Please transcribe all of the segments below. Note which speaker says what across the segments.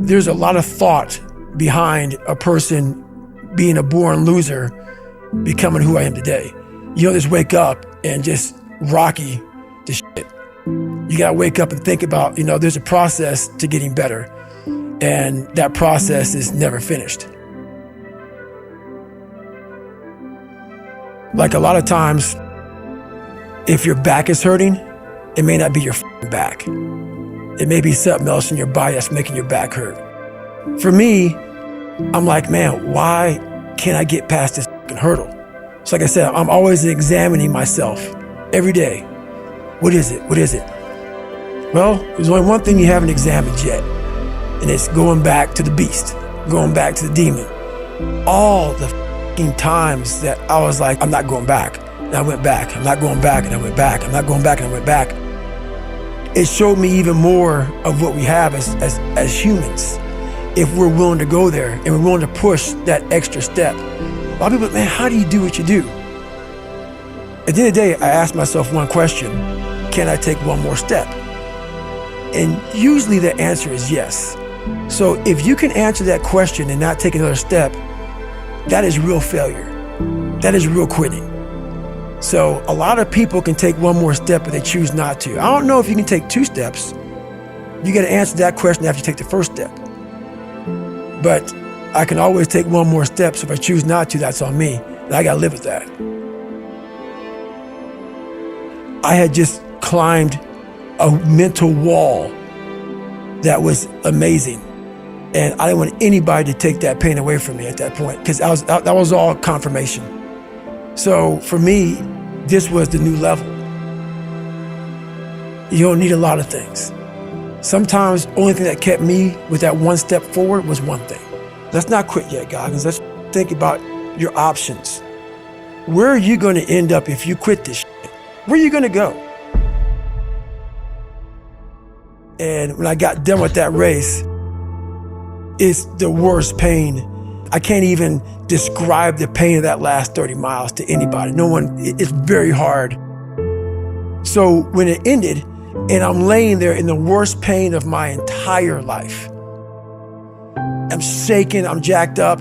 Speaker 1: There's a lot of thought behind a person being a born loser, becoming who I am today. You don't just wake up and just rocky the shit. You gotta wake up and think about, there's a process to getting better, and that process is never finished. Like a lot of times, if your back is hurting, it may not be your back. It may be something else in your body that's making your back hurt. For me, I'm like, man, why can't I get past this hurdle? So like I said, I'm always examining myself every day. What is it? What is it? Well, there's only one thing you haven't examined yet, and it's going back to the beast, going back to the demon. All the times that I was like, I'm not going back, and I went back. I'm not going back, and I went back. I'm not going back, and I went back. It showed me even more of what we have as humans, if we're willing to go there and we're willing to push that extra step. A lot of people, man, how do you do what you do? At the end of the day, I ask myself one question: can I take one more step? And usually the answer is yes. So if you can answer that question and not take another step, that is real failure. That is real quitting. So a lot of people can take one more step, but they choose not to. I don't know if you can take 2 steps. You got to answer that question after you take the first step. But I can always take one more step, so if I choose not to, that's on me. And I got to live with that. I had just climbed a mental wall that was amazing. And I didn't want anybody to take that pain away from me at that point, because that was all confirmation. So for me, this was the new level. You don't need a lot of things. Sometimes the only thing that kept me with that one step forward was one thing. Let's not quit yet, Goggins. Let's think about your options. Where are you going to end up if you quit this shit? Where are you going to go? And when I got done with that race, it's the worst pain. I can't even describe the pain of that last 30 miles to anybody. No one, it's very hard. So when it ended and I'm laying there in the worst pain of my entire life, I'm shaking, I'm jacked up,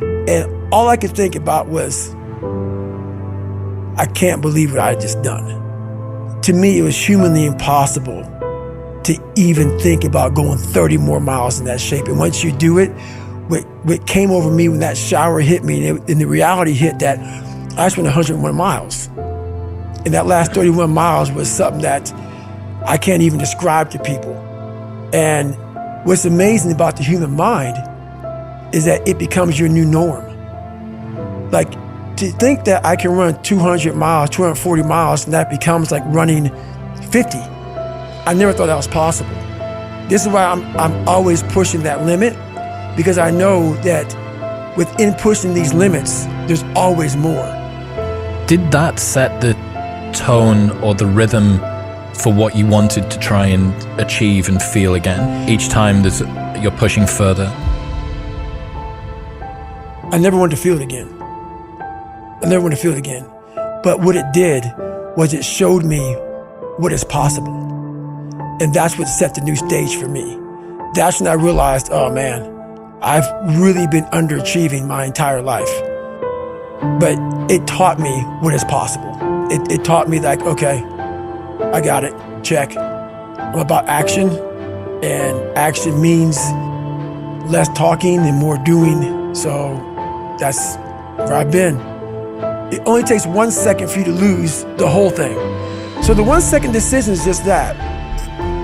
Speaker 1: and all I could think about was, I can't believe what I had just done. To me, it was humanly impossible to even think about going 30 more miles in that shape. And once you do it, what came over me when that shower hit me, and the reality hit that I just went 101 miles. And that last 31 miles was something that I can't even describe to people. And what's amazing about the human mind is that it becomes your new norm. Like, to think that I can run 200 miles, 240 miles, and that becomes like running 50. I never thought that was possible. This is why I'm always pushing that limit, because I know that within pushing these limits, there's always more.
Speaker 2: Did that set the tone or the rhythm for what you wanted to try and achieve and feel again? Each time you're pushing further?
Speaker 1: I never wanted to feel it again. I never wanted to feel it again. But what it did was it showed me what is possible. And that's what set the new stage for me. That's when I realized, oh man, I've really been underachieving my entire life. But it taught me what is possible. It taught me like, okay, I got it, check. I'm about action, and action means less talking and more doing. So that's where I've been. It only takes 1 second for you to lose the whole thing. So the 1 second decision is just that.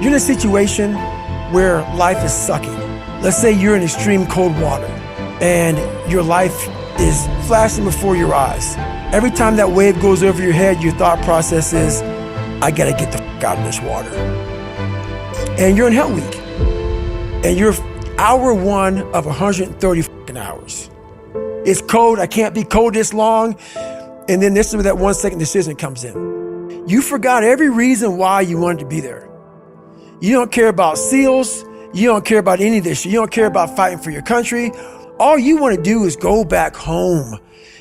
Speaker 1: You're in a situation where life is sucking. Let's say you're in extreme cold water and your life is flashing before your eyes. Every time that wave goes over your head, your thought process is, I gotta get the fuck out of this water. And you're in Hell Week. And you're hour 1 of 130 fucking hours. It's cold, I can't be cold this long. And then this is where that 1 second decision comes in. You forgot every reason why you wanted to be there. You don't care about SEALs. You don't care about any of this. You don't care about fighting for your country. All you want to do is go back home.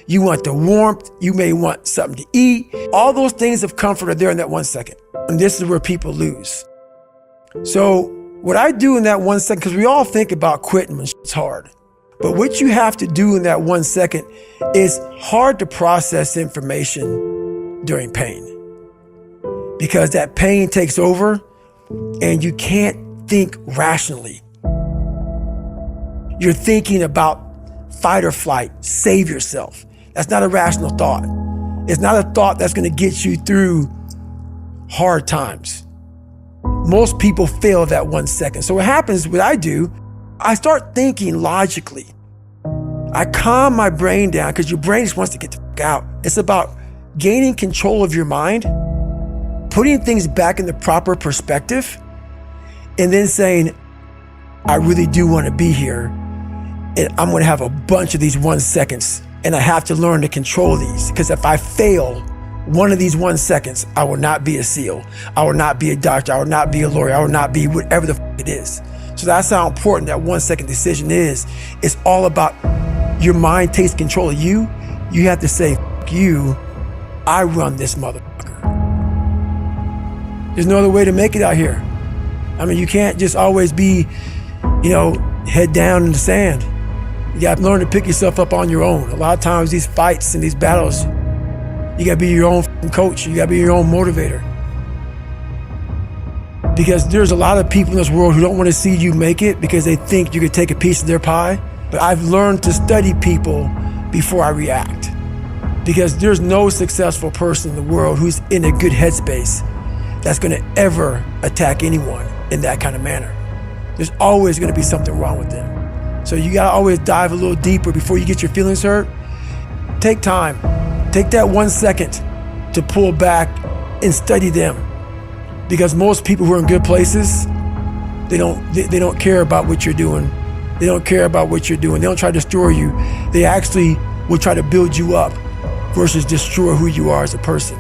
Speaker 1: You want the warmth. You may want something to eat. All those things of comfort are there in that 1 second. And this is where people lose. So What I do in that 1 second, because we all think about quitting when it's hard, but what you have to do in that 1 second is hard to process information during pain, because that pain takes over and you can't think rationally. You're thinking about fight or flight, save yourself. That's not a rational thought. It's not a thought that's going to get you through hard times. Most people fail that 1 second. So what happens, what I do, I start thinking logically. I calm my brain down, because your brain just wants to get the fuck out. It's about gaining control of your mind, putting things back in the proper perspective, and then saying, I really do want to be here, and I'm going to have a bunch of these 1 seconds, and I have to learn to control these, because if I fail one of these 1 seconds, I will not be a SEAL. I will not be a doctor. I will not be a lawyer. I will not be whatever the fuck it is. So that's how important that 1 second decision is. It's all about your mind takes control of you. You have to say, fuck you, I run this motherfucker. There's no other way to make it out here. I mean, you can't just always be, head down in the sand. You got to learn to pick yourself up on your own. A lot of times these fights and these battles, you got to be your own coach. You got to be your own motivator. Because there's a lot of people in this world who don't want to see you make it because they think you could take a piece of their pie. But I've learned to study people before I react. Because there's no successful person in the world who's in a good headspace that's going to ever attack anyone in that kind of manner. There's always going to be something wrong with them. So you got to always dive a little deeper before you get your feelings hurt. Take time. Take that 1 second to pull back and study them. Because most people who are in good places, they don't care about what you're doing. They don't care about what you're doing. They don't try to destroy you. They actually will try to build you up versus destroy who you are as a person.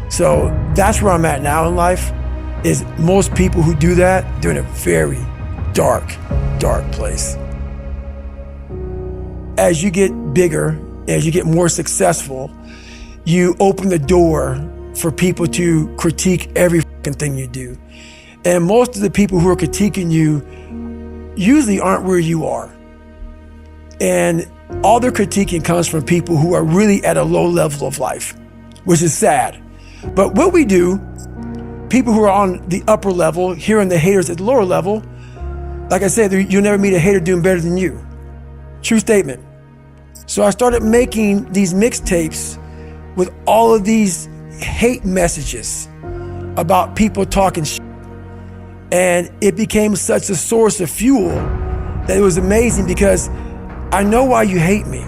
Speaker 1: So that's where I'm at now in life, is most people who do that, they're in a very dark, dark place. As you get bigger, as you get more successful, you open the door for people to critique every fucking thing you do. And most of the people who are critiquing you usually aren't where you are. And all their critiquing comes from people who are really at a low level of life, which is sad. But what we do, people who are on the upper level, hearing the haters at the lower level, like I said, you'll never meet a hater doing better than you. True statement. So I started making these mixtapes with all of these hate messages about people talking shit. And it became such a source of fuel that it was amazing, because I know why you hate me.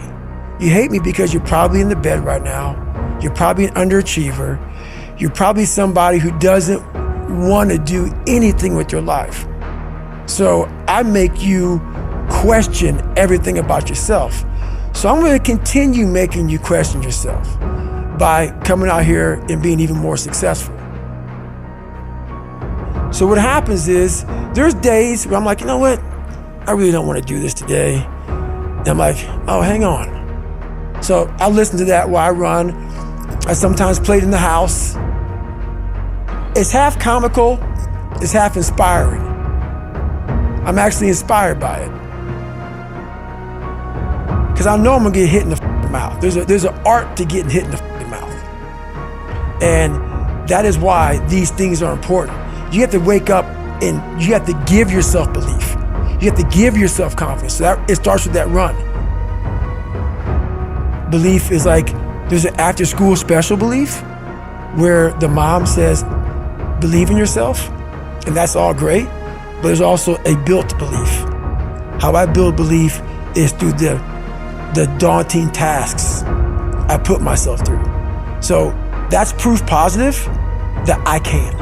Speaker 1: You hate me because you're probably in the bed right now. You're probably an underachiever. You're probably somebody who doesn't want to do anything with your life. So I make you question everything about yourself. So I'm going to continue making you question yourself by coming out here and being even more successful. So what happens is, there's days where I'm like, you know what? I really don't want to do this today. And I'm like, oh, hang on. So I listen to that while I run. I sometimes play it in the house. It's half comical, it's half inspiring. I'm actually inspired by it. Because I know I'm gonna get hit in the mouth. There's an art to getting hit in the mouth. And that is why these things are important. You have to wake up and you have to give yourself belief. You have to give yourself confidence. So it starts with that run. Belief is like, there's an after school special belief where the mom says, believe in yourself, and that's all great, but there's also a built belief. How I build belief is through the daunting tasks I put myself through. So that's proof positive that I can.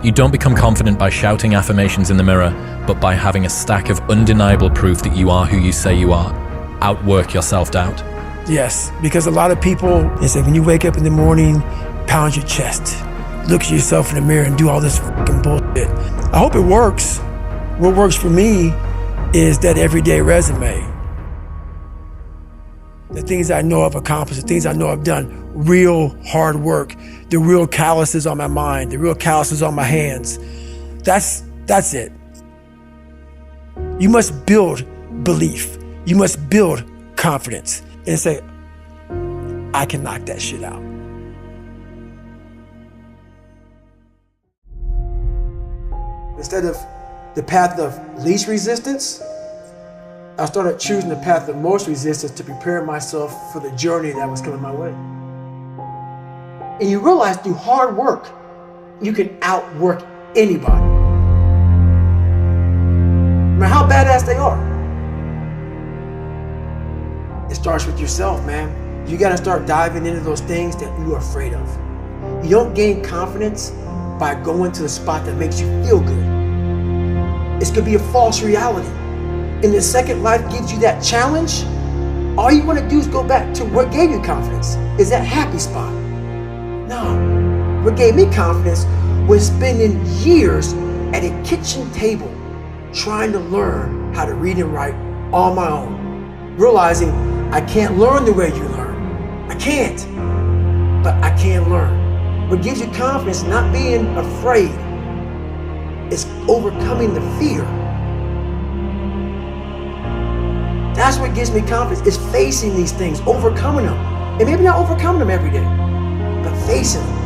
Speaker 2: You don't become confident by shouting affirmations in the mirror, but by having a stack of undeniable proof that you are who you say you are. Outwork your self-doubt.
Speaker 1: Yes, because a lot of people, they say when you wake up in the morning, pound your chest, look at yourself in the mirror and do all this fucking bullshit. I hope it works. What works for me is that everyday resume. The things I know I've accomplished, the things I know I've done, real hard work, the real calluses on my mind, the real calluses on my hands. That's it. You must build belief. You must build confidence and say, I can knock that shit out. Instead of the path of least resistance, I started choosing the path of most resistance to prepare myself for the journey that was coming my way. And you realize through hard work, you can outwork anybody. No matter how badass they are. It starts with yourself, man. You gotta start diving into those things that you're afraid of. You don't gain confidence by going to the spot that makes you feel good. It's gonna be a false reality. And the second life gives you that challenge, all you wanna do is go back to what gave you confidence. Is that happy spot? No. What gave me confidence was spending years at a kitchen table trying to learn how to read and write on my own. Realizing I can't learn the way you learn. I can't, but I can learn. What gives you confidence, not being afraid, is overcoming the fear. That's what gives me confidence, is facing these things, overcoming them. And maybe not overcoming them every day, but facing them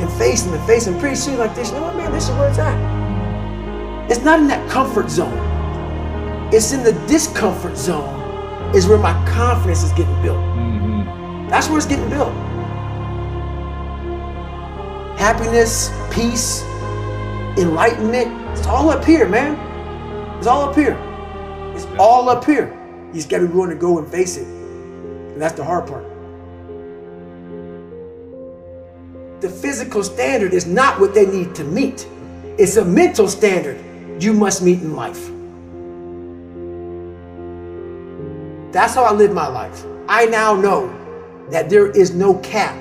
Speaker 1: and facing them and facing them. Pretty soon like this, you know what, man, this is where it's at. It's not in that comfort zone. It's in the discomfort zone is where my confidence is getting built. Mm-hmm. That's where it's getting built. Happiness, peace, enlightenment, it's all up here, man. It's all up here. It's all up here. You just gotta be willing to go and face it. And that's the hard part. The physical standard is not what they need to meet. It's a mental standard you must meet in life. That's how I live my life. I now know that there is no cap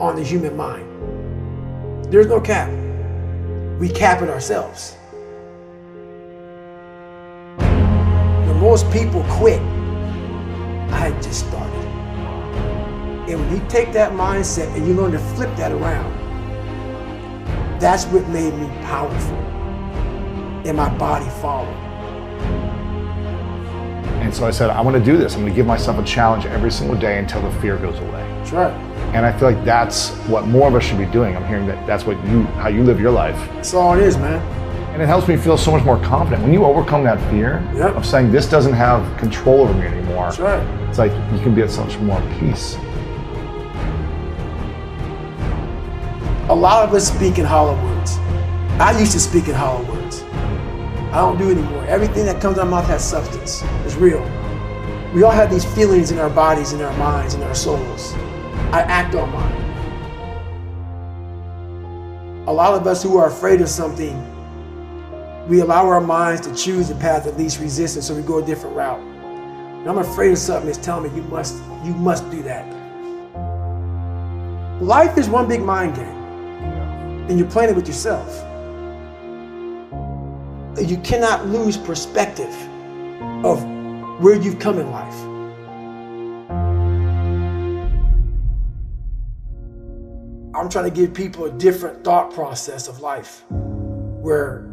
Speaker 1: on the human mind. There's no cap. We cap it ourselves. When most people quit, I had just started. And when you take that mindset and you learn to flip that around, that's what made me powerful. And my body followed.
Speaker 3: And so I said, I want to do this. I'm going to give myself a challenge every single day until the fear goes away.
Speaker 1: That's right.
Speaker 3: And I feel like that's what more of us should be doing. I'm hearing that that's what how you live your life.
Speaker 1: That's all it is, man.
Speaker 3: And it helps me feel so much more confident. When you overcome that fear of saying this doesn't have control over me anymore,
Speaker 1: that's right.
Speaker 3: It's like you can be at so much more peace.
Speaker 1: A lot of us speak in hollow words. I used to speak in hollow words. I don't do it anymore. Everything that comes out of my mouth has substance. It's real. We all have these feelings in our bodies, in our minds, in our souls. I act on mine. A lot of us who are afraid of something, we allow our minds to choose the path of least resistance, so we go a different route. When I'm afraid of something, it's telling me you must do that. Life is one big mind game, and you're playing it with yourself. You cannot lose perspective of where you've come in life. I'm trying to give people a different thought process of life, where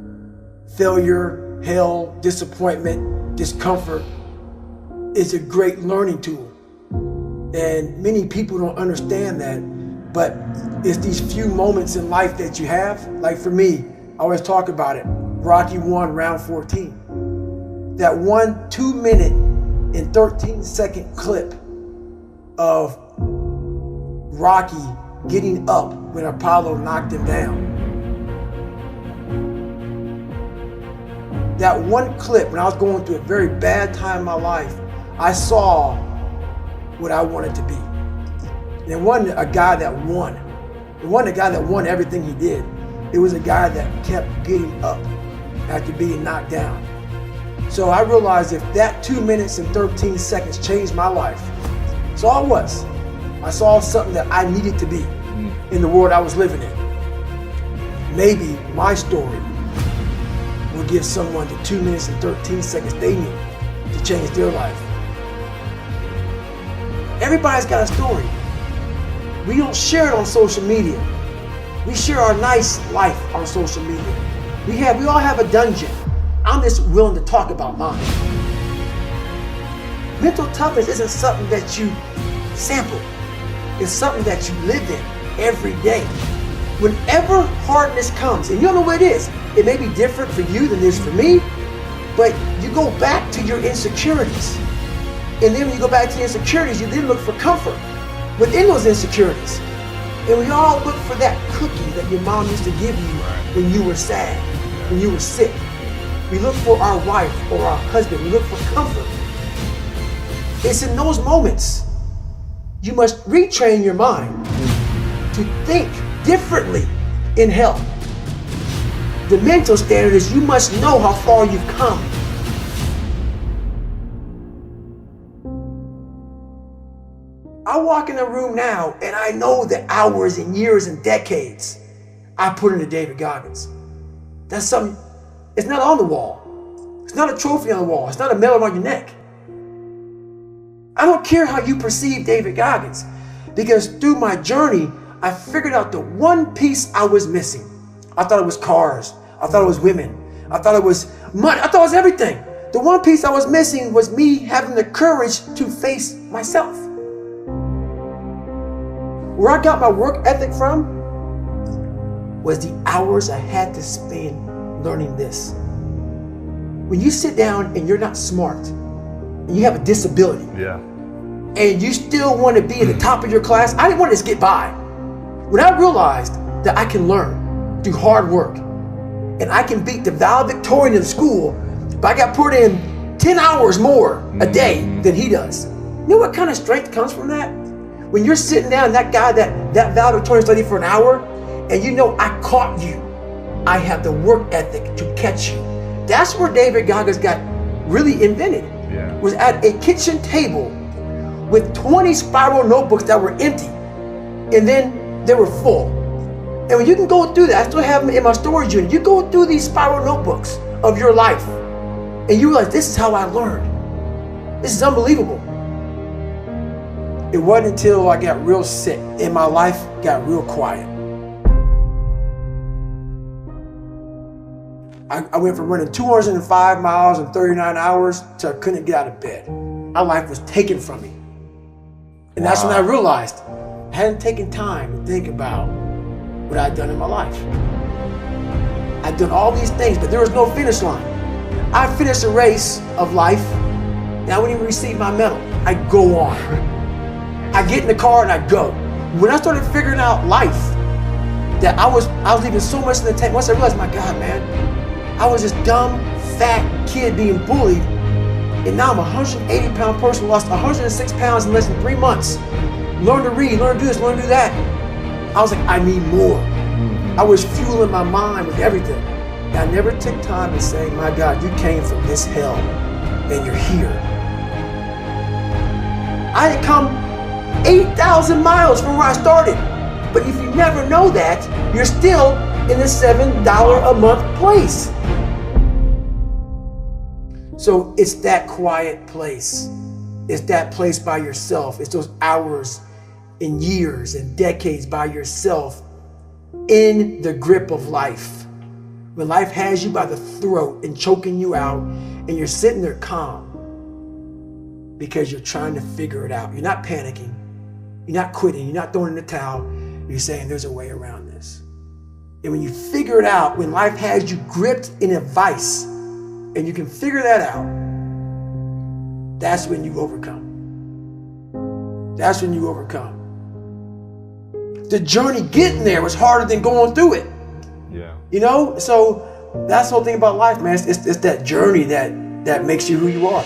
Speaker 1: failure, hell, disappointment, discomfort is a great learning tool. And many people don't understand that, but it's these few moments in life that you have. Like for me, I always talk about it. Rocky 1, round 14. That 1 2-minute and 13-second clip of Rocky getting up when Apollo knocked him down. That one clip, when I was going through a very bad time in my life, I saw what I wanted to be. And it wasn't a guy that won. It wasn't a guy that won everything he did. It was a guy that kept getting up after being knocked down. So I realized if that 2 minutes and 13 seconds changed my life, that's all it was. I saw something that I needed to be in the world I was living in. Maybe my story will give someone the 2 minutes and 13 seconds they need to change their life. Everybody's got a story. We don't share it on social media. We share our nice life on social media. We all have a dungeon. I'm just willing to talk about mine. Mental toughness isn't something that you sample. It's something that you live in every day. Whenever hardness comes, and you don't know what it is, it may be different for you than it is for me, but you go back to your insecurities. And then when you go back to your insecurities, you then look for comfort within those insecurities. And we all look for that cookie that your mom used to give you when you were sad, when you were sick. We look for our wife or our husband. We look for comfort. It's in those moments you must retrain your mind to think differently in health. The mental standard is you must know how far you've come. I walk in a room now and I know the hours and years and decades I put into David Goggins. That's something, it's not on the wall. It's not a trophy on the wall. It's not a medal on your neck. I don't care how you perceive David Goggins, because through my journey, I figured out the one piece I was missing. I thought it was cars. I thought it was women. I thought it was money. I thought it was everything. The one piece I was missing was me having the courage to face myself. Where I got my work ethic from was the hours I had to spend learning this. When you sit down and you're not smart, and you have a disability, and you still want to be at the top of your class, I didn't want to just get by. When I realized that I can learn through hard work, and I can beat the valedictorian in school, but I got put in 10 hours more a day than he does. You know what kind of strength comes from that? When you're sitting down, that guy that valedictorian studied for an hour, and you know I caught you. I have the work ethic to catch you. That's where David Goggins got really invented. Was at a kitchen table with 20 spiral notebooks that were empty, and then they were full. And when you can go through that, I still have them in my storage unit. You go through these spiral notebooks of your life, and you realize this is how I learned. This is unbelievable. It wasn't until I got real sick and my life got real quiet. I went from running 205 miles in 39 hours to I couldn't get out of bed. My life was taken from me. And that's when I realized I hadn't taken time to think about what I'd done in my life. I'd done all these things, but there was no finish line. I finished a race of life, and I wouldn't even receive my medal. I go on. I get in the car and I go. When I started figuring out life, that I was leaving so much in the tank. Once I realized, my God, man, I was this dumb, fat kid being bullied, and now I'm a 180-pound person who lost 106 pounds in less than 3 months. Learn to read, learn to do this, learn to do that. I was like, I need more. I was fueling my mind with everything. And I never took time to say, my God, you came from this hell, and you're here. I had come 8,000 miles from where I started. But if you never know that, you're still in the $7 a month place. So it's that quiet place. It's that place by yourself. It's those hours and years and decades by yourself in the grip of life. When life has you by the throat and choking you out, and you're sitting there calm because you're trying to figure it out. You're not panicking. You're not quitting. You're not throwing in the towel. You're saying there's a way around this. And when you figure it out, when life has you gripped in a vice, and you can figure that out, that's when you overcome. That's when you overcome. The journey getting there was harder than going through it. You know? So that's the whole thing about life, man. It's that journey that makes you who you are.